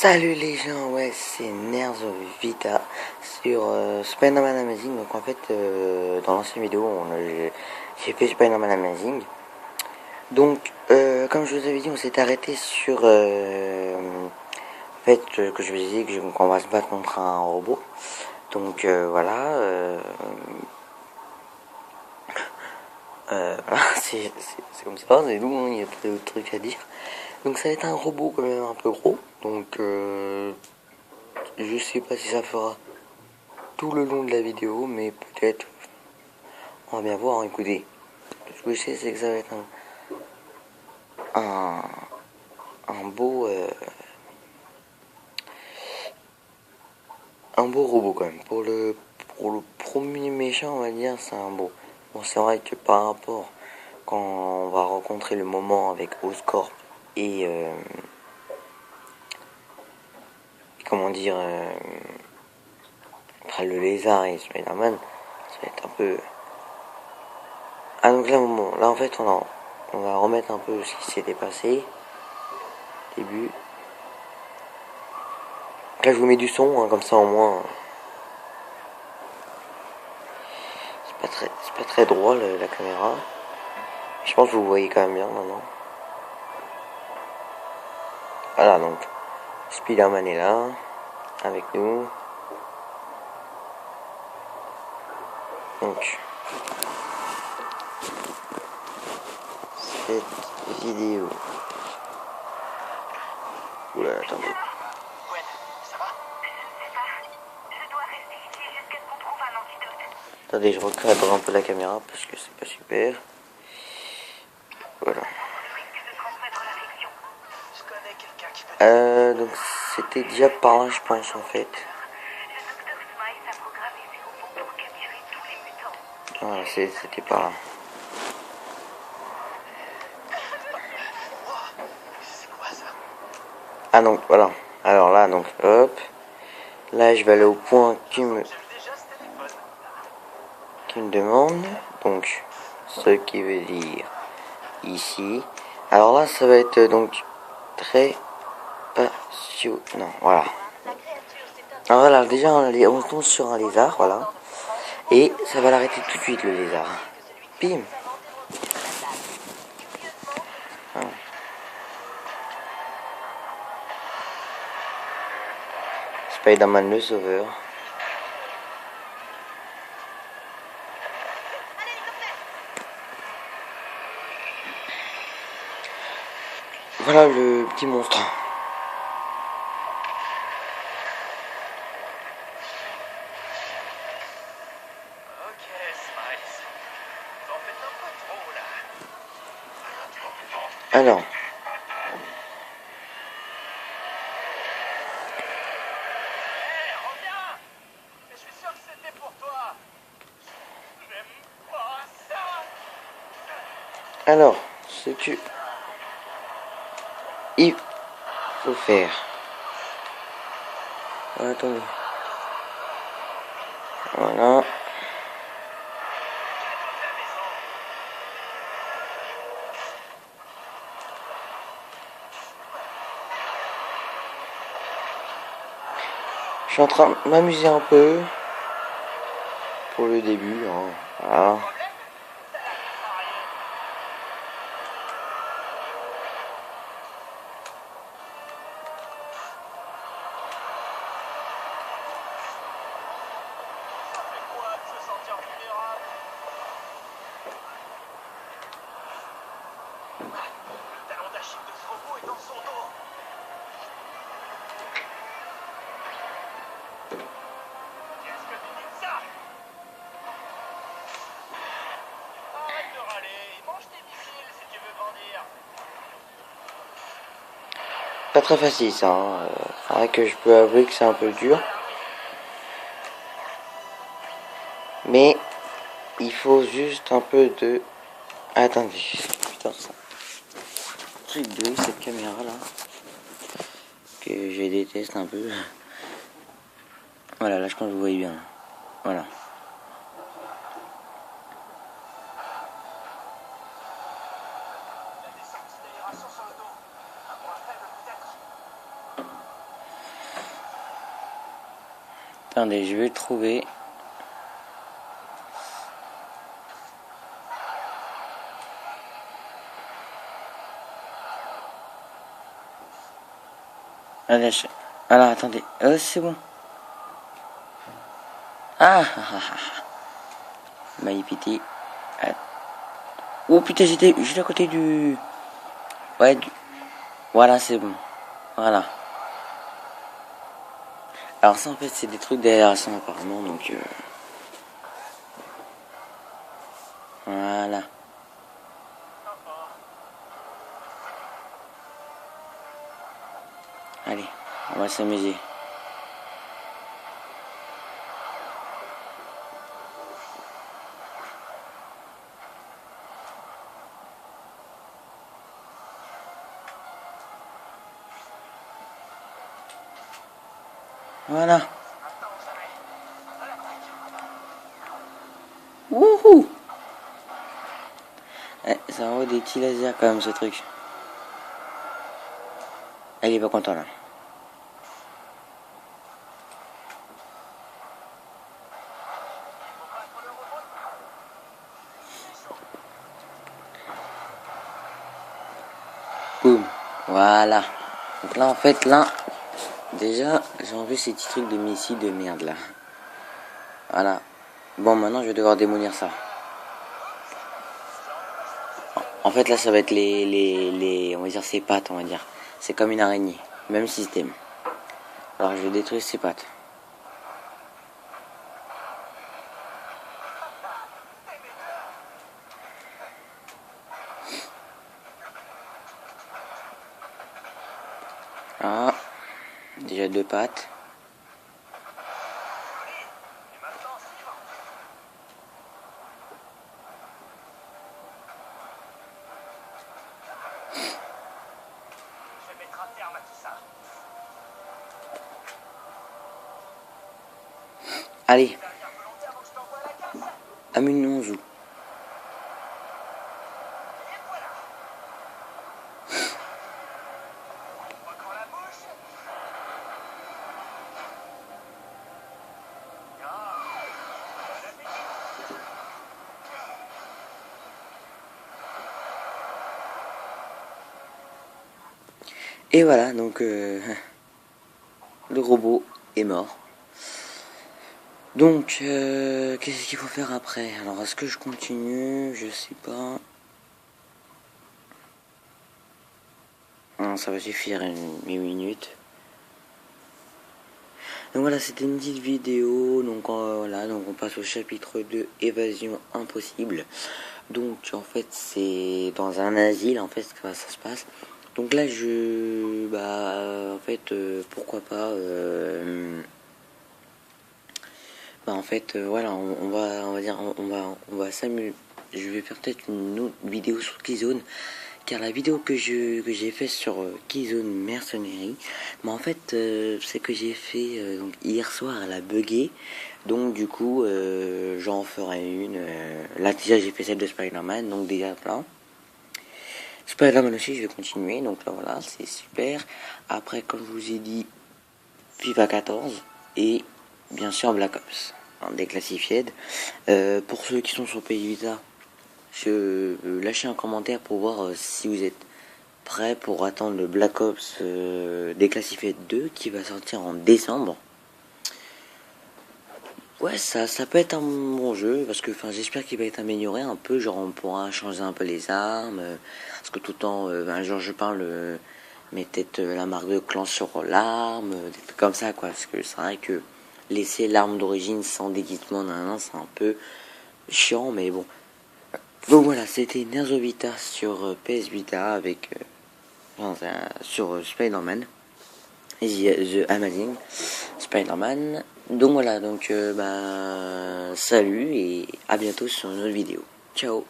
Salut les gens, ouais, c'est Nerzo Vita sur Spider-Man Amazing. Donc en fait, dans l'ancienne vidéo, j'ai fait Spider-Man Amazing. Donc, comme je vous avais dit, on s'est arrêté sur fait que je vous ai dit qu'on va se battre contre un robot. Donc voilà, voilà, c'est comme ça, c'est tout, il y a pas d'autres trucs à dire. Donc ça va être un robot quand même un peu gros. Donc je sais pas si ça fera tout le long de la vidéo, mais peut-être, on va bien voir, hein, écoutez. Ce que je sais, c'est que ça va être un, un beau robot quand même. Pour le premier méchant, on va dire, c'est un beau. Bon, c'est vrai que par rapport, quand on va rencontrer le moment avec Oscorp et, comment dire, enfin, le lézard et Spider-Man, ça va être un peu... Ah donc là, bon, là en fait, on va remettre un peu ce qui s'était passé. Début. Là, je vous mets du son, hein, comme ça au moins. C'est pas très drôle la caméra. Je pense que vous voyez quand même bien maintenant. Voilà, donc Spider-Man est là, avec nous. Donc, cette vidéo. Oula, attendez. Gwen, ça va? C'est ça. Je dois rester ici jusqu'à ce qu'on trouve un antidote. Attendez, je recadre un peu la caméra parce que c'est pas super. Voilà. Le risque de transmettre l'infection. Je connais quelqu'un qui peut... Donc c'était déjà par là, je pense, en fait. Le docteur Smythe a programmé ses robots pour capturer tous les mutants. Voilà, c'était par là. C'est quoi ça? Ah donc, voilà. Alors là, donc, hop. Là, je vais aller au point J'ai vu déjà ce téléphone. qui me demande. Donc, ce qui veut dire ici. Alors là, ça va être donc très passionnant. Voilà. Alors voilà, déjà, on tombe sur un lézard, voilà. Et ça va l'arrêter tout de suite, le lézard. Bim. Voilà. Spider-Man le sauveur. Voilà le petit monstre. Ok, Smythe. Vous en faites un peu trop, là. Alors, Hé, reviens! Mais je suis sûr que c'était pour toi. J'aime pas ça. alors, ce que il faut faire. Attendez. Voilà. Je suis en train de m'amuser un peu pour le début. Hein. Voilà. Ça fait quoi de se sentir vulnérable? Le talon d'Achille de ce robot est dans son dos. Qu'est-ce que tu dis de ça? Arrête de râler. Mange tes missiles si tu veux grandir. Pas très facile ça. Hein. C'est vrai que je peux avouer que c'est un peu dur. Mais il faut juste un peu de... Attendez. Putain, ça. Truc de cette caméra là. Que je déteste un peu. Voilà, là je pense que vous voyez bien. Voilà. Attendez, je vais le trouver. Voilà, attendez. C'est bon. Ah. My pity. Oh putain, j'étais juste à côté du... Ouais, voilà, c'est bon. Voilà. Alors ça, en fait, c'est des trucs d'aération, apparemment, donc... Voilà. Allez, on va s'amuser. Voilà. Wouhou! Ça envoie des petits lasers quand même, ce truc. Elle est pas content là. Boum. Voilà. Donc là, en fait, là, déjà, j'ai enlevé ces petits trucs de missiles de merde là. Voilà. Bon, maintenant, je vais devoir démolir ça. En fait, là, ça va être on va dire ses pattes, on va dire. C'est comme une araignée. Même système. Alors, je vais détruire ses pattes. Ah. Déjà 2 pattes. Allez. Amusons-nous. Et voilà, donc le robot est mort. Donc, qu'est-ce qu'il faut faire après? Alors, est-ce que je continue? Je sais pas. Non, ça va suffire une minute. Donc voilà, c'était une petite vidéo. Donc voilà, donc on passe au chapitre 2, évasion impossible. Donc en fait, c'est dans un asile, en fait, comment ça se passe. Donc là, en fait, pourquoi pas, en fait, voilà, on va dire, on va s'amuser. Je vais faire peut-être une autre vidéo sur Killzone, car la vidéo que j'ai fait sur Killzone Mercenary, mais en fait, c'est que j'ai fait donc hier soir, elle a bugué, donc du coup, j'en ferai une. Là déjà, j'ai fait celle de Spider-Man, donc déjà plein. Spider-Man aussi, je vais continuer, donc là voilà, c'est super. Après, comme je vous ai dit, FIFA 14 et bien sûr Black Ops, déclassifié. Pour ceux qui sont sur PS Vita, lâchez un commentaire pour voir si vous êtes prêts pour attendre le Black Ops déclassifié 2 qui va sortir en décembre. Ouais, ça peut être un bon jeu, parce que j'espère qu'il va être amélioré un peu, genre on pourra changer un peu les armes, parce que tout le temps, un jour je parle, mais peut-être la marque de clan sur l'arme, des trucs comme ça, quoi, parce que c'est vrai que laisser l'arme d'origine sans déguisement, c'est un peu chiant, mais bon. Donc voilà, c'était Nerzo Vita sur PS Vita avec, sur Spider-Man. The Amazing Spider-Man. Donc voilà, donc salut et à bientôt sur une autre vidéo. Ciao.